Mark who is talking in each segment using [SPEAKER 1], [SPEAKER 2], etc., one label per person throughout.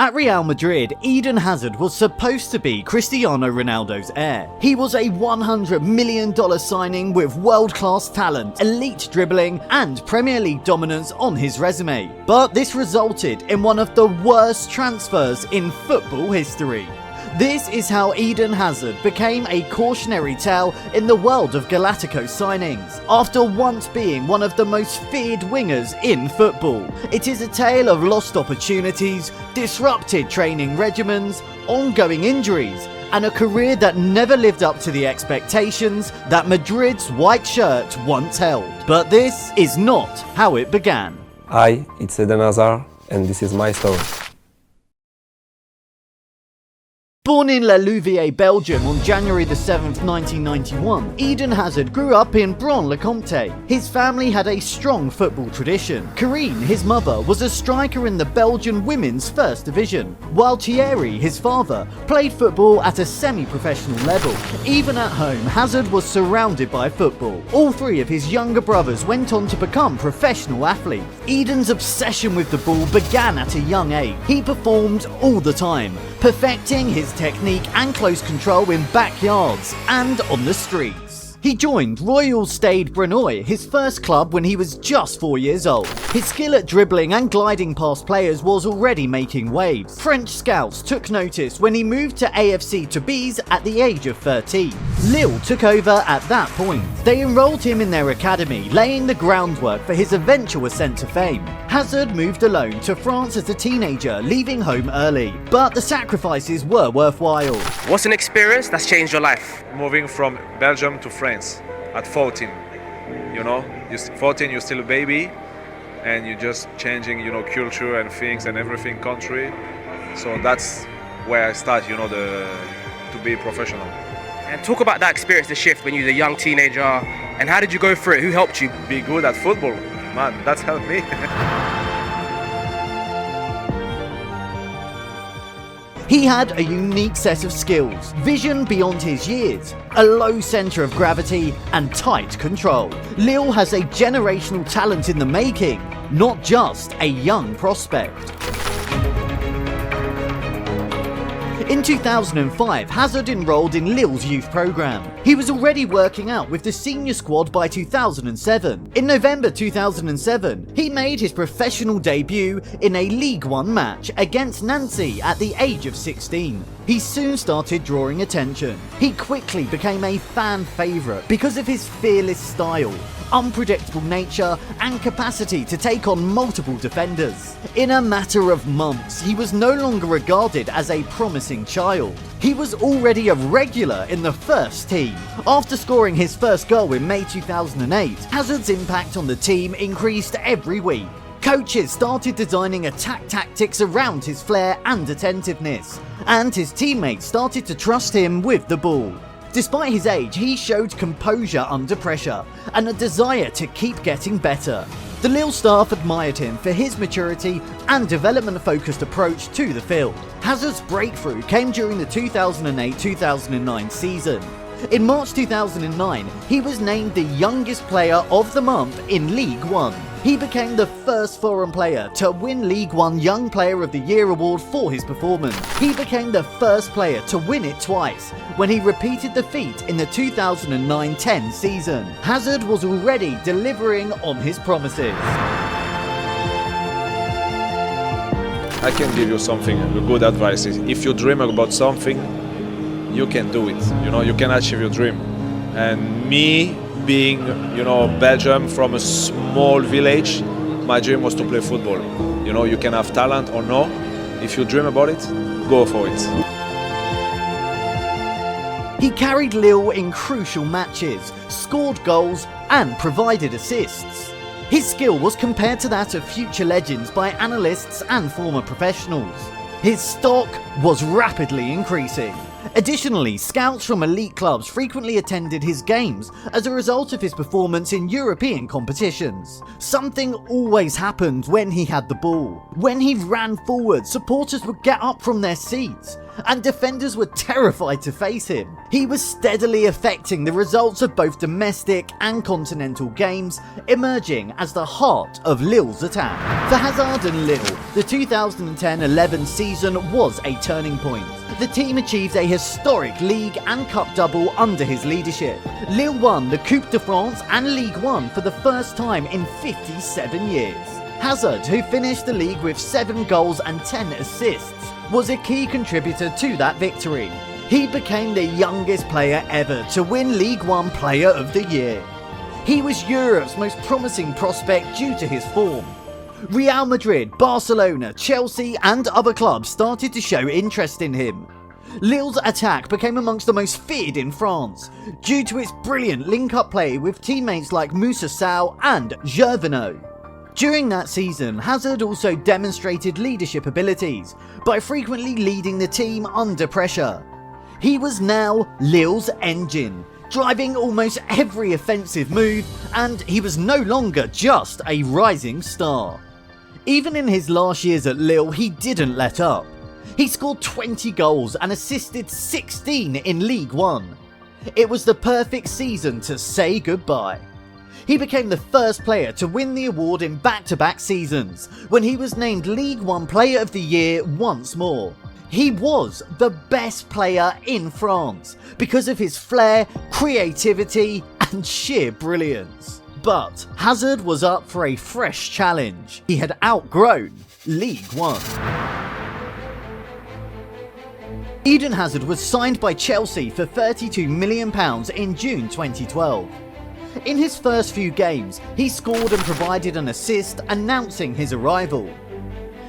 [SPEAKER 1] At Real Madrid, Eden Hazard was supposed to be Cristiano Ronaldo's heir. He was a $100 million signing with world-class talent, elite dribbling, and Premier League dominance on his resume. But this resulted in one of the worst transfers in football history. This is how Eden Hazard became a cautionary tale in the world of Galacticos signings, after once being one of the most feared wingers in football. It is a tale of lost opportunities, disrupted training regimens, ongoing injuries, and a career that never lived up to the expectations that Madrid's white shirt once held. But this is not how it began.
[SPEAKER 2] Hi, it's Eden Hazard, and this is my story.
[SPEAKER 1] Born in La Louvière, Belgium on January 7th, 1991, Eden Hazard grew up in Braine-le-Comte. His family had a strong football tradition. Karine, his mother, was a striker in the Belgian women's first division, while Thierry, his father, played football at a semi-professional level. Even at home, Hazard was surrounded by football. All three of his younger brothers went on to become professional athletes. Eden's obsession with the ball began at a young age. He performed all the time, perfecting his technique and close control in backyards and on the streets. He joined Royal Stade Brennooy, his first club, when he was just 4 years old. His skill at dribbling and gliding past players was already making waves. French scouts took notice when he moved to AFC Toulouse at the age of 13. Lille took over at that point. They enrolled him in their academy, laying the groundwork for his eventual ascent to fame. Hazard moved alone to France as a teenager, leaving home early, but the sacrifices were worthwhile.
[SPEAKER 3] What's an experience that's changed your life?
[SPEAKER 4] Moving from Belgium to France at 14, you know, 14, you're still a baby, and you're just changing, you know, culture and things and everything, country. So that's where I start, you know, to be professional.
[SPEAKER 3] And talk about that experience, the shift when you were a young teenager, and how did you go through it? Who helped you?
[SPEAKER 4] Be good at football, man, that's helped me.
[SPEAKER 1] He had a unique set of skills, vision beyond his years, a low centre of gravity, and tight control. Lille has a generational talent in the making, not just a young prospect. In 2005, Hazard enrolled in Lille's youth programme. He was already working out with the senior squad by 2007. In November 2007, he made his professional debut in a Ligue 1 match against Nancy at the age of 16. He soon started drawing attention. He quickly became a fan favourite because of his fearless style, unpredictable nature, and capacity to take on multiple defenders. In a matter of months, he was no longer regarded as a promising child. He was already a regular in the first team. After scoring his first goal in May 2008, Hazard's impact on the team increased every week. Coaches started designing attack tactics around his flair and attentiveness, and his teammates started to trust him with the ball. Despite his age, he showed composure under pressure and a desire to keep getting better. The Lille staff admired him for his maturity and development-focused approach to the field. Hazard's breakthrough came during the 2008-2009 season. In March 2009, he was named the youngest player of the month in Ligue 1. He became the first foreign player to win Ligue 1 Young Player of the Year award for his performance. He became the first player to win it twice, when he repeated the feat in the 2009-10 season. Hazard was already delivering on his promises.
[SPEAKER 4] I can give you something, a good advice is if you dream about something, you can do it, you know, you can achieve your dream. And me being, you know, Belgium from a small village, my dream was to play football. You know, you can have talent or no. If you dream about it, go for it.
[SPEAKER 1] He carried Lille in crucial matches, scored goals, and provided assists. His skill was compared to that of future legends by analysts and former professionals. His stock was rapidly increasing. Additionally, scouts from elite clubs frequently attended his games as a result of his performance in European competitions. Something always happened when he had the ball. When he ran forward, supporters would get up from their seats. and defenders were terrified to face him. He was steadily affecting the results of both domestic and continental games, emerging as the heart of Lille's attack. For Hazard and Lille, the 2010-11 season was a turning point. The team achieved a historic league and cup double under his leadership. Lille won the Coupe de France and Ligue 1 for the first time in 57 years. Hazard, who finished the league with 7 goals and 10 assists, was a key contributor to that victory. He became the youngest player ever to win Ligue 1 Player of the Year. He was Europe's most promising prospect due to his form. Real Madrid, Barcelona, Chelsea and other clubs started to show interest in him. Lille's attack became amongst the most feared in France, due to its brilliant link-up play with teammates like Moussa Sow and Gervinho. During that season, Hazard also demonstrated leadership abilities by frequently leading the team under pressure. He was now Lille's engine, driving almost every offensive move, and he was no longer just a rising star. Even in his last years at Lille, he didn't let up. He scored 20 goals and assisted 16 in Ligue 1. It was the perfect season to say goodbye. He became the first player to win the award in back-to-back seasons, when he was named Ligue 1 Player of the Year once more. He was the best player in France because of his flair, creativity and sheer brilliance. But Hazard was up for a fresh challenge. He had outgrown Ligue 1. Eden Hazard was signed by Chelsea for £32 million in June 2012. In his first few games, he scored and provided an assist, announcing his arrival.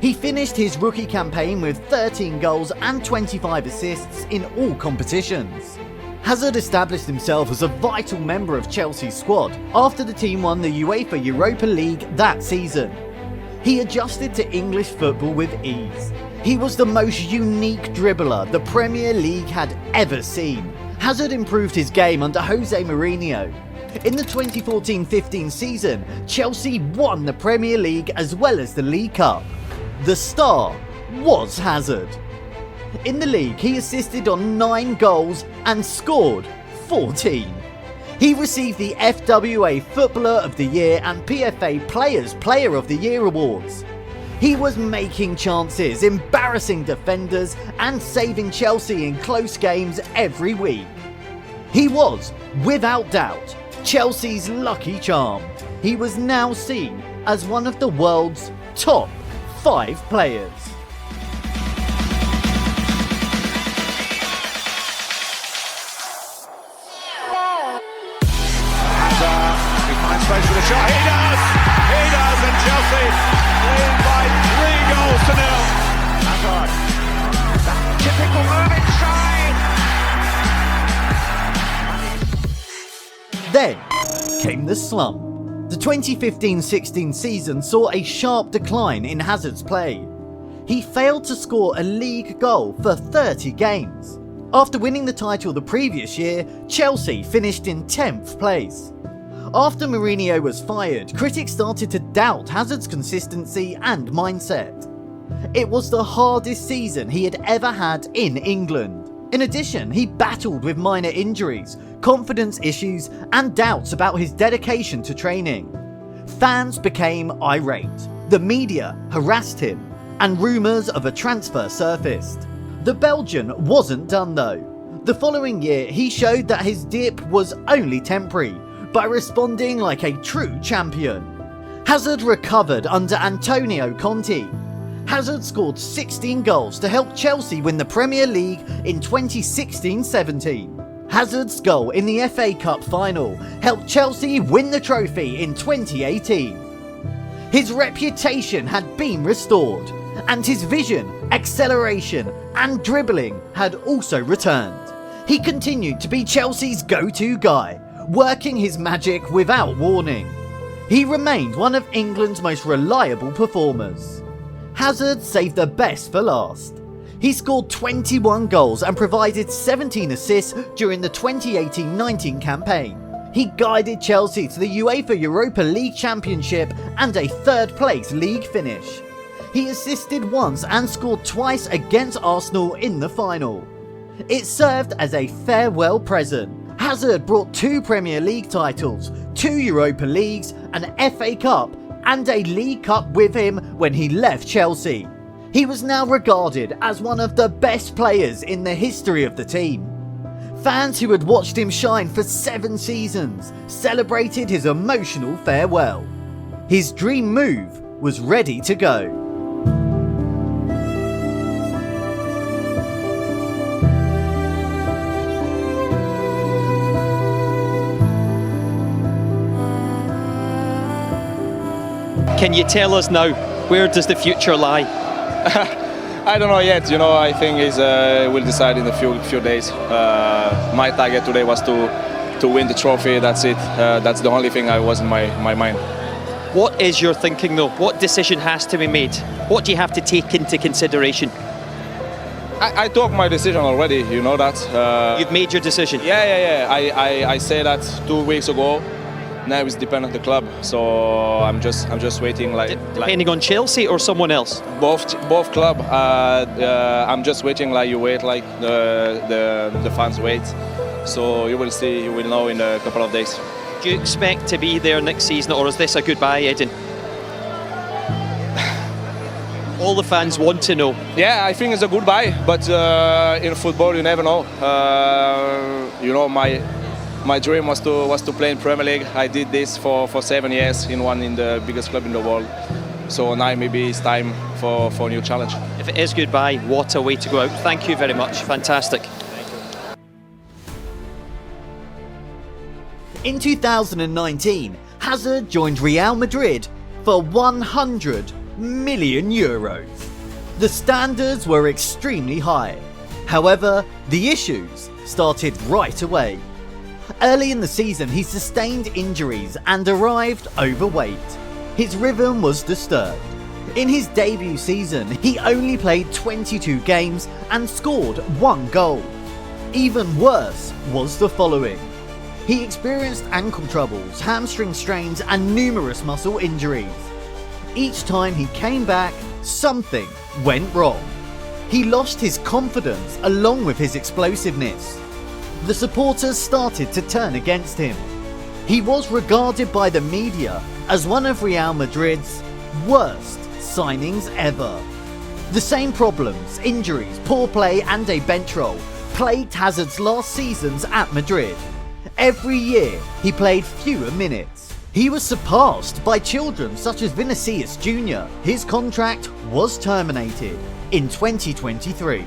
[SPEAKER 1] He finished his rookie campaign with 13 goals and 25 assists in all competitions. Hazard established himself as a vital member of Chelsea's squad after the team won the UEFA Europa League that season. He adjusted to English football with ease. He was the most unique dribbler the Premier League had ever seen. Hazard improved his game under Jose Mourinho. In the 2014-15 season, Chelsea won the Premier League as well as the League Cup. The star was Hazard. In the league, he assisted on 9 goals and scored 14. He received the FWA Footballer of the Year and PFA Players Player of the Year awards. He was making chances, embarrassing defenders and saving Chelsea in close games every week. He was, without doubt, Chelsea's lucky charm. He was now seen as one of the world's top 5 players.
[SPEAKER 5] He finds space for the shot. He does! He does! And Chelsea lead by 3 goals to 0. Hazard. That typical move inside.
[SPEAKER 1] Then came the slump. The 2015-16 season saw a sharp decline in Hazard's play. He failed to score a league goal for 30 games. After winning the title the previous year, Chelsea finished in 10th place. After Mourinho was fired, critics started to doubt Hazard's consistency and mindset. It was the hardest season he had ever had in England. In addition, he battled with minor injuries, confidence issues, and doubts about his dedication to training. Fans became irate, the media harassed him, and rumours of a transfer surfaced. The Belgian wasn't done though. The following year, he showed that his dip was only temporary, by responding like a true champion. Hazard recovered under Antonio Conte. Hazard scored 16 goals to help Chelsea win the Premier League in 2016-17. Hazard's goal in the FA Cup final helped Chelsea win the trophy in 2018. His reputation had been restored, and his vision, acceleration, and dribbling had also returned. He continued to be Chelsea's go-to guy, working his magic without warning. He remained one of England's most reliable performers. Hazard saved the best for last. He scored 21 goals and provided 17 assists during the 2018-19 campaign. He guided Chelsea to the UEFA Europa League Championship and a third-place league finish. He assisted once and scored twice against Arsenal in the final. It served as a farewell present. Hazard brought 2 Premier League titles, 2 Europa Leagues, an FA Cup and a League Cup with him when he left Chelsea. He was now regarded as one of the best players in the history of the team. Fans who had watched him shine for 7 seasons celebrated his emotional farewell. His dream move was ready to go.
[SPEAKER 6] Can you tell us now, where does the future lie?
[SPEAKER 4] I don't know yet. I think we'll decide in a few days. My target today was to win the trophy. That's it. That's the only thing I was in my mind.
[SPEAKER 6] What is your thinking though? What decision has to be made? What do you have to take into consideration?
[SPEAKER 4] I took my decision already. You know that.
[SPEAKER 6] You've made your decision?
[SPEAKER 4] Yeah. I said that 2 weeks ago. Now it's dependent on the club, so I'm just waiting.
[SPEAKER 6] Depending on Chelsea or someone else?
[SPEAKER 4] Both club. I'm just waiting, like you wait, like the fans wait. So you will see, you will know in a couple of days.
[SPEAKER 6] Do you expect to be there next season, or is this a goodbye, Eden? All the fans want to know.
[SPEAKER 4] Yeah, I think it's a goodbye, but in football you never know. My dream was to play in Premier League. I did this for 7 years in the biggest club in the world. So now maybe it's time for a new challenge.
[SPEAKER 6] If it is goodbye, what a way to go out. Thank you very much. Fantastic.
[SPEAKER 1] In 2019, Hazard joined Real Madrid for €100 million. The standards were extremely high. However, the issues started right away. Early in the season, he sustained injuries and arrived overweight. His rhythm was disturbed. In his debut season, he only played 22 games and scored 1 goal. Even worse was the following. He experienced ankle troubles, hamstring strains and numerous muscle injuries. Each time he came back, something went wrong. He lost his confidence along with his explosiveness. The supporters started to turn against him. He was regarded by the media as one of Real Madrid's worst signings ever. The same problems, injuries, poor play and a bench role plagued Hazard's last seasons at Madrid. Every year he played fewer minutes. He was surpassed by children such as Vinicius Jr. His contract was terminated in 2023.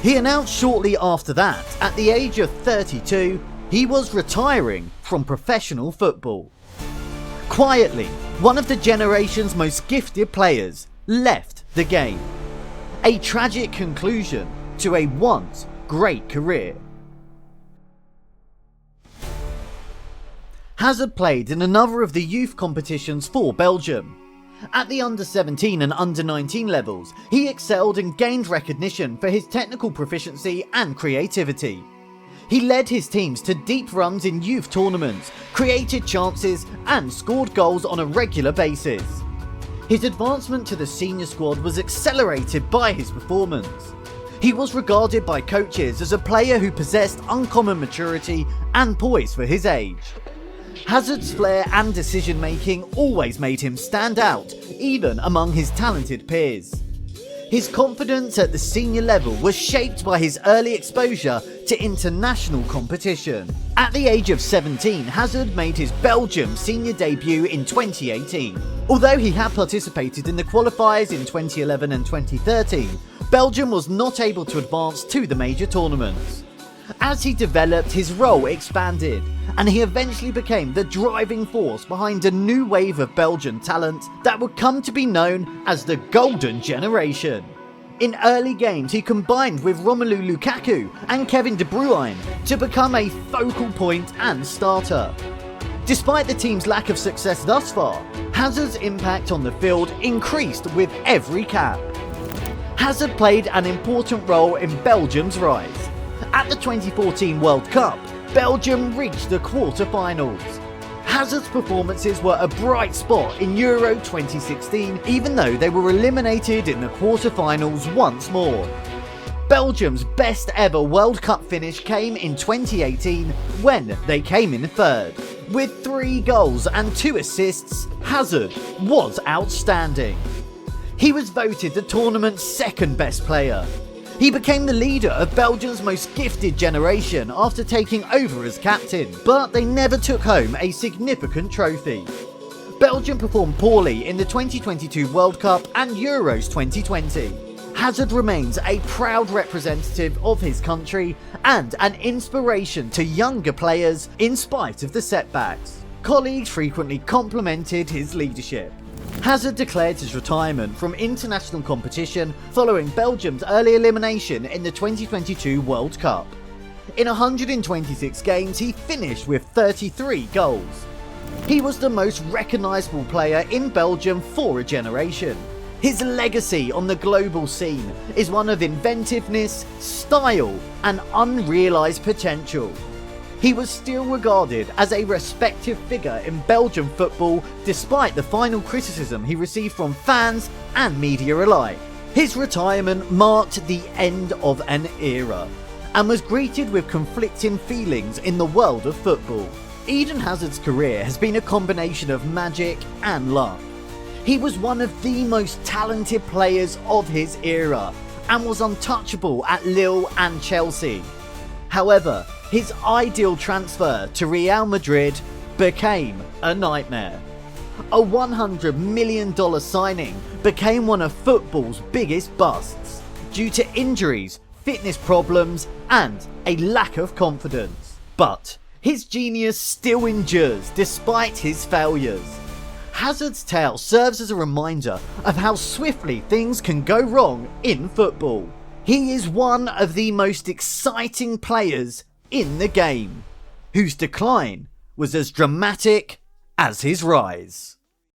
[SPEAKER 1] He announced shortly after that, at the age of 32, he was retiring from professional football. Quietly, one of the generation's most gifted players left the game. A tragic conclusion to a once great career. Hazard played in another of the youth competitions for Belgium. At the under-17 and under-19 levels, he excelled and gained recognition for his technical proficiency and creativity. He led his teams to deep runs in youth tournaments, created chances and scored goals on a regular basis. His advancement to the senior squad was accelerated by his performance. He was regarded by coaches as a player who possessed uncommon maturity and poise for his age. Hazard's flair and decision making always made him stand out, even among his talented peers. His confidence at the senior level was shaped by his early exposure to international competition. At the age of 17, Hazard made his Belgium senior debut in 2018. Although he had participated in the qualifiers in 2011 and 2013, Belgium was not able to advance to the major tournaments. As he developed, his role expanded, and he eventually became the driving force behind a new wave of Belgian talent that would come to be known as the Golden Generation. In early games, he combined with Romelu Lukaku and Kevin De Bruyne to become a focal point and starter. Despite the team's lack of success thus far, Hazard's impact on the field increased with every cap. Hazard played an important role in Belgium's rise. At the 2014 World Cup, Belgium reached the quarter-finals. Hazard's performances were a bright spot in Euro 2016, even though they were eliminated in the quarter-finals once more. Belgium's best ever World Cup finish came in 2018 when they came in third. With 3 goals and 2 assists, Hazard was outstanding. He was voted the tournament's second best player. He became the leader of Belgium's most gifted generation after taking over as captain, but they never took home a significant trophy. Belgium performed poorly in the 2022 World Cup and Euros 2020. Hazard remains a proud representative of his country and an inspiration to younger players in spite of the setbacks. Colleagues frequently complimented his leadership. Hazard declared his retirement from international competition following Belgium's early elimination in the 2022 World Cup. In 126 games, he finished with 33 goals. He was the most recognisable player in Belgium for a generation. His legacy on the global scene is one of inventiveness, style, and unrealised potential. He was still regarded as a respected figure in Belgian football despite the final criticism he received from fans and media alike. His retirement marked the end of an era and was greeted with conflicting feelings in the world of football. Eden Hazard's career has been a combination of magic and luck. He was one of the most talented players of his era and was untouchable at Lille and Chelsea. However, his ideal transfer to Real Madrid became a nightmare. A $100 million signing became one of football's biggest busts due to injuries, fitness problems, and a lack of confidence. But his genius still endures despite his failures. Hazard's tale serves as a reminder of how swiftly things can go wrong in football. He is one of the most exciting players in the game, whose decline was as dramatic as his rise.